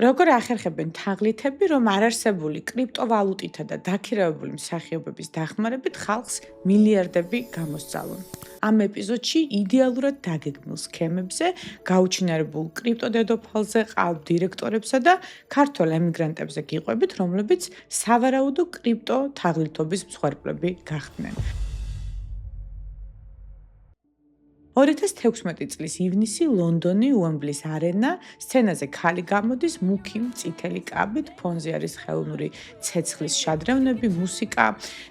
როგორ ახერხებენ თაღლითები, რომ არარსებული კრიპტოვალუტითა და დაქირავებული მსახიობების დახმარებით ხალხს მილიარდები გამოსცალონ. ამ ეპიზოდში იდეალურად დაგეგმილ სქემებზე, გაუჩინარებულ კრიპტოდედოფალზე, ყალბ დირექტორებსა და ქართველ ემიგრანტებზე გიყვებით, რომლებიც სავარაუდო კრიპტო თაღლითობის მსხვერპლები გახდნენ. 2016 წლის ივნისი ლონდონი უემბლის არენა სცენაზე ქალი გამოდის მუქი წითელი კაბით, ფონზე არის ხელოვნური ცეცხლის შადრევნები, მუსიკა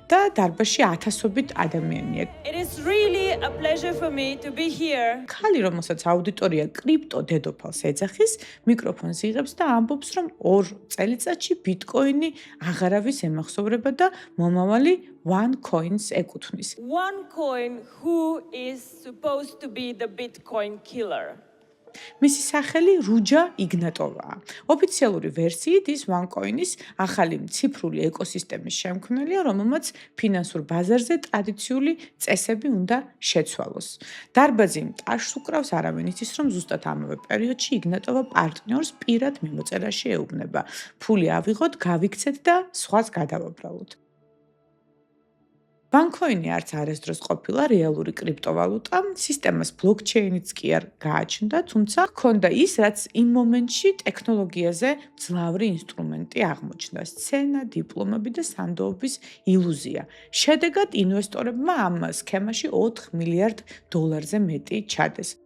და დარბაზში ათასობით ადამიანია. It is really a pleasure for me to be here. ქალი, რომელსაც აუდიტორია კრიპტო დედოფალს ეძახის, მიკროფონს იღებს და ამბობს, რომ 2 წელიწადში ბიტკოინი აღარავის ემახსოვრება და მომავალი OneCoin-ს ეკუთვნის. OneCoin, who is supposed to be the Bitcoin killer. მისი სახელი რუჯა იგნატოვაა. ოფიციალური ვერსიით ის OneCoin-ის ახალი ციფრული ეკოსისტემის შემქმნელია, რომელმაც ფინანსურ ბაზარზე ტრადიციული წესები უნდა შეცვალოს. დარბაზი ტაშს უკრავს, არავინ იცის, რომ ზუსტად ამავე პერიოდში იგნატოვა პარტნიორს პირად მიმოწერაში ეუბნება. ფული ავიღოთ, გავიქცეთ და სხვას გადავაბრალოთ. OneCoin-ი არც არასდროს ყოფილა რეალური კრიპტოვალუტა, სისტემას ბლოკჩეინიც კი არ გააჩნდა, თუმცა ჰქონდა ის, რაც იმ მომენტში ტექნოლოგიაზე მძლავრი ინსტრუმენტი აღმოჩნდა, სცენა, დიპლომები და სანდოობის ილუზია. შედეგად ინვესტორებმა ამ სქემაში $4 მილიარდ მეტი ჩადეს.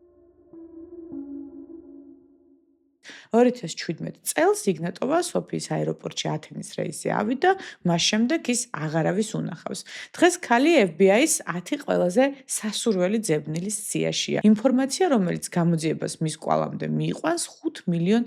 2017 წელს იგნატოვა სოფიის აეროპორტში ათენის რეისი ავიდა, მას შემდეგ ის აღარავის უნახავს. დღეს ქალი FBI-ს 10 ყველაზე სასურველი ძებნილის სიაშია. ინფორმაცია, რომელიც გამოძიებას მის კვალამდე მიიყვანს, $5 მილიონ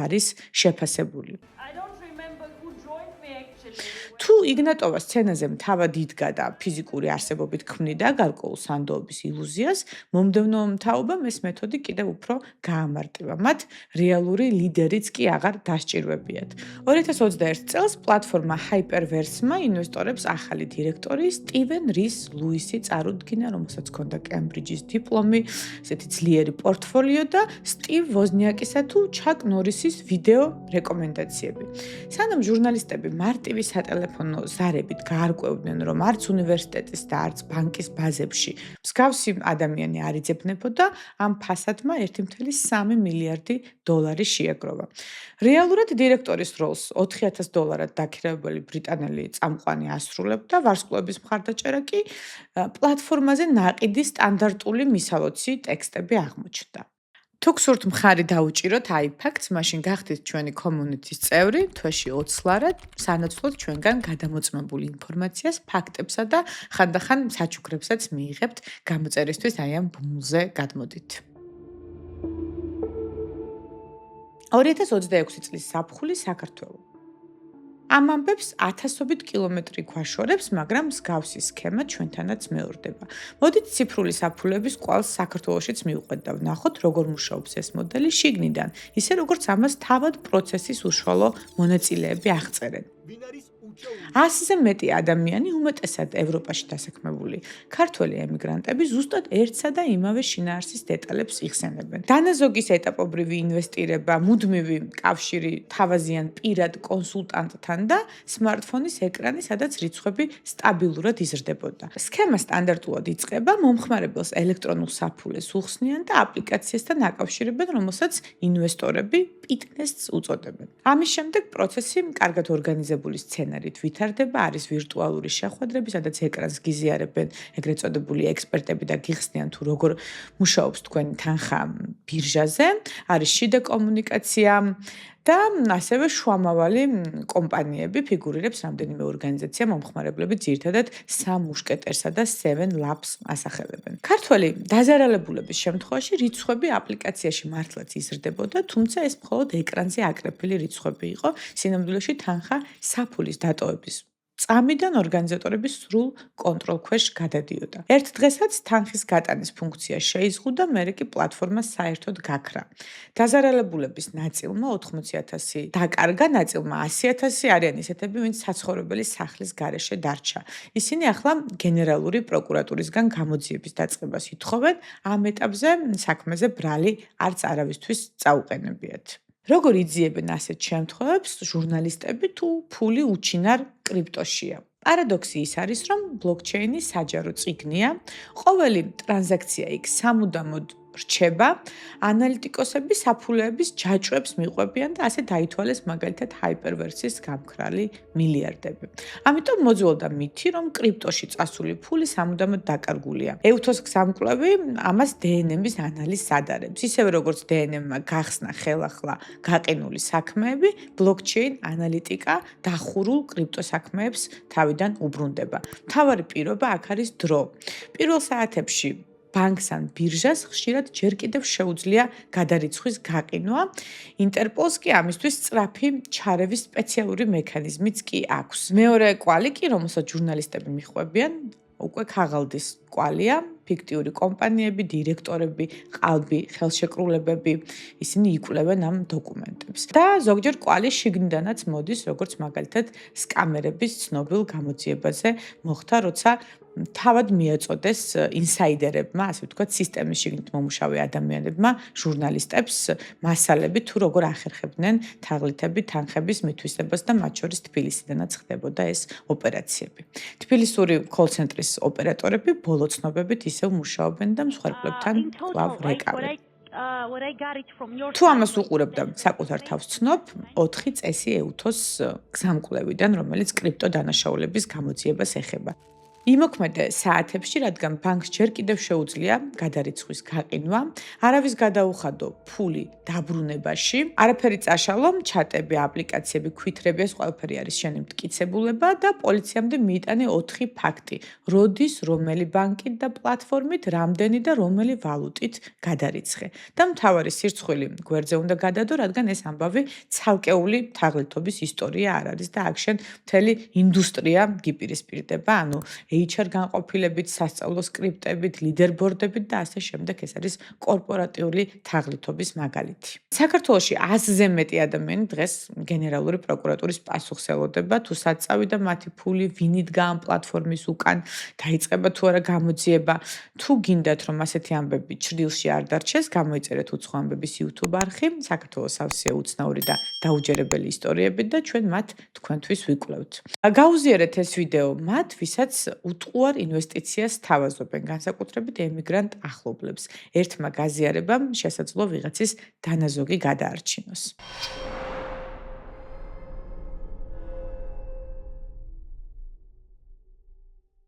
არის შეფასებული. I don't remember who joined me actually. თუ იგნატოვა სცენაზე მთავად იდგა და ფიზიკური არსებობით ქმნიდა გარკვეულ სანდოობის ილუზიას, მომდევნო მთავობამ ეს მეთოდი კიდევ უფრო გაამარტივა. მათ რეალური ლიდერიც კი აღარ დასჭირვებიათ. 2021 წელს პლატფორმა Hyperverse-მა ინვესტორებს ახალი დირექტორი სტივენ რის ლუისი წარუდგინა, რომელსაც ჰქონდა კემბრიჯის დიპლომი, ესეთი ძლიერი პორტფოლიო და სტივ ვოზნიაკისა თუ ჩაკ ნორისის ვიდეო რეკომენდაციები. სანამ ჟურნალისტები მარტივი სატელეფონო ზარებით გაარკვევდნენ, რომ არც უნივერსიტეტის და არც ბანკის ბაზებში მსგავსი ადამიანი არ იძებნებოდა, ამ ფასადმა $1.3 მილიარდი შეაგროვა. რეალურად დირექტორის როლს $4,000 დაქირავებული ბრიტანელი წამყვანი ასრულებდა, ვარსკვლავების მხარდაჭერა კი პლატფორმაზე ნაყიდი სტანდარტული მისალოცი ტექსტები აღმოჩნდა. თუ გსურთ მხარი დაუჭიროთ iFacts, მაშინ გახდით ჩვენი community-ის წევრი, თვეში $20 სანაცვლოდ ჩვენგან გადამოწმებული ინფორმაციას, ფაქტებსა და ხანდახან საჩუქრებსაც მიიღებთ გამოწერისთვის აი ამ ბმულზე გადმოდით. 2026 წლის ზაფხული საქართველო. ამ ამბებს ათასობით კილომეტრი გვაშორებს, მაგრამ მსგავსი სქემა ჩვენთანაც მეორდება. მოდით ციფრული საფულების კვალს საქართველოშიც მივყვეთ და ვნახოთ, როგორ მუშაობს ეს მოდელი შიგნიდან, ისე როგორც ამას თავად პროცესის უშუალო მონაწილეები აღწერენ. 100-ზე მეტი ადამიანი, უმეტესად ევროპაში დასაქმებული ქართველი ემიგრანტები ზუსტად ერთსა და იმავე შინაარსის დეტალებს იხსენებენ. დანაზოგის ეტაპობრივი ინვესტირება, მუდმივი კავშირი თავაზიან პირად კონსულტანტთან და სმარტფონის ეკრანი, სადაც რიცხვები სტაბილურად იზრდებოდა. სქემა სტანდარტულად იწყება, მომხმარებელს ელექტრონულ საფულეს უხსნიან და აპლიკაციასთან აკავშირებენ, რომელსაც ინვესტორები პიტნესს უწოდებენ. ამის შემდეგ პროცესი კარგად ორგანიზებული სცენარით ვითარდება, არის ვირტუალური შეხვედრები, სადაც ეკრანს გიზიარებენ ეგრეთ წოდებული ექსპერტები და გიხსნიან თუ როგორ მუშაობს თქვენი თანხა ბირჟაზე, არის შიდა კომუნიკაცია და ასევე შუამავალი კომპანიები ფიგურირებს რამდენიმე ორგანიზაცია მომხმარებლები ძირითადად Sam Mushketeers-სა და Seven Labs ასახელებენ. ქართველი დაზარალებულების შემთხვევაში რიცხვები აპლიკაციაში მართლაც იზრდებოდა, თუმცა ეს მხოლოდ ეკრანზე აკრეფილი რიცხვები იყო, სინამდვილეში თანხა საფულის დატოვების წამიდან ორგანიზატორების სრულ კონტროლ ქვეშ გადადიოდა. ერთ დღესაც თანხის გატანის ფუნქცია შეიზღუდა, მერე კი პლატფორმა საერთოდ გაქრა. დაზარალებულების ნაწილმა 80,000 დაკარგა, ნაწილმა 100,000 არიან ისეთები, ვინც საცხოვრებელი სახლის გარეშე დარჩა. ისინი ახლა გენერალური პროკურატურისგან გამოძიების დაწყებას ითხოვენ, ამ ეტაპზე საქმეზე ბრალი არც არავისთვის წაუყენებიათ. როგორ იძიებენ ასეთ შემთხვევებს ჟურნალისტები თუ ფული უჩინარ კრიპტოშია? პარადოქსი ის არის, რომ ბლოკჩეინი საჯარო წიგნია, ყოველი ტრანზაქცია იქ სამუდამოდ რჩება, ანალიტიკოსები საფულეების ჯაჭვებს მიყვებიან და ასე დაითვალეს მაგალითად ჰაიპერვერსის გამქრალი მილიარდები. ამიტომ მოძველდა მითი, რომ კრიპტოში წასული ფული სამუდამოდ დაკარგულია. EUTHOS გზამკვლევი ამას DNM-ის ანალიზს ადარებს. ისევე როგორც DNM-მა გახსნა ხელახლა გაყინული საქმეები, ბლოკჩეინ ანალიტიკა დახურულ კრიპტო საქმეებს თავიდან უბრუნდება. მთავარი პირობა აქ არის დრო. პირველ საათებში ბანკს ან ბირჟას ხშირად ჯერ კიდევ შეუძლია გადარიცხვის გაყინვა. ინტერპოლს კი ამისთვის სწრაფი ჩარევის სპეციალური მექანიზმიც კი აქვს. მეორე კვალი კი, რომელსაც ჟურნალისტები მიხვებიან, უკვე ქაღალდის კვალია, ფიქტიური კომპანიები, დირექტორები, ყალბი, ხელშეკრულებები, ისინი იკვლევენ ამ დოკუმენტებს. და ზოგჯერ კვალი შიგნიდანაც მოდის, როგორც მაგალითად სკამერების ცნობილ გამოძიებაზე მოხდა, როცა თავად მიეწოდეს ინსაიდერებმა, ასე ვთქვათ, სისტემის შიგნით მომუშავე ადამიანებმა, ჟურნალისტებს მასალები თუ როგორ ახერხებდნენ თაღლითები თანხების მითვისებას და მათ შორის თბილისიდანაც ხდებოდა ეს ოპერაციები. თბილისური კოლ-ცენტრის ოპერატორები ბოლო ცნობებით ისევ მუშაობენ და მსხვერპლებთან კვლავ რეკავენ. თუ ამას უყურებ და საკუთარ თავს ცნობ, 4 წესი EUTHOS გზამკვლევიდან, რომელიც კრიპტო დანაშაულების გამოძიებას ეხება. იმოქმედე საათებში, რადგან ბანკს ჯერ კიდევ შეუძლია გადარიცხვის გაყინვა, არავის გადაუხადო ფული დაბრუნებაში, არაფერი წაშალო, ჩატები, აპლიკაციები, ქვითრები, ეს ყველაფერი არის შენი მტკიცებულება და პოლიციამდე მიიტანე 4 ფაქტი, როდის, რომელი ბანკით და პლატფორმით, რამდენი და რომელი ვალუტით გადარიცხე. და მთავარი სირცხვილი გვერდზე უნდა გადადო, რადგან ეს ამბავი ცალკეული თაღლითობის ისტორია არ არის და აქ შენ მთელი ინდუსტრია გიპირისპირდება, ანუ HR განყოფილებით, სასწავლო სკრიპტებით, ლიდერბორდებით და ასე შემდეგ. ეს არის კორპორატიული თაღლითობის მაგალითი. საქართველოში 100-ზე მეტი ადამიანი დღეს გენერალური პროკურატურის პასუხს ელოდება, თუ საწავიდა მათი ფული, ვინიდგა ამ პლატფორმის უკან, დაიწყება თუ არა გამოძიება. თუ გინდათ, რომ ასეთი ამბები ჩრდილში არ დარჩეს, გამოიწერეთ უცხო ამბების YouTube არხი, საქართველოს სავსეა უცნაური და დაუჯერებელი ისტორიები და ჩვენ მათ თქვენთვის ვიკვლევთ. გაუზიარეთ ეს ვიდეო მათ, ვისაც უტყუარ ინვესტიციას თავაზობენ, განსაკუთრებით ემიგრანტ ახლობლებს. ერთმა გაზიარებამ შესაძლო ვიღაცის დანაზოგი გადაარჩინოს.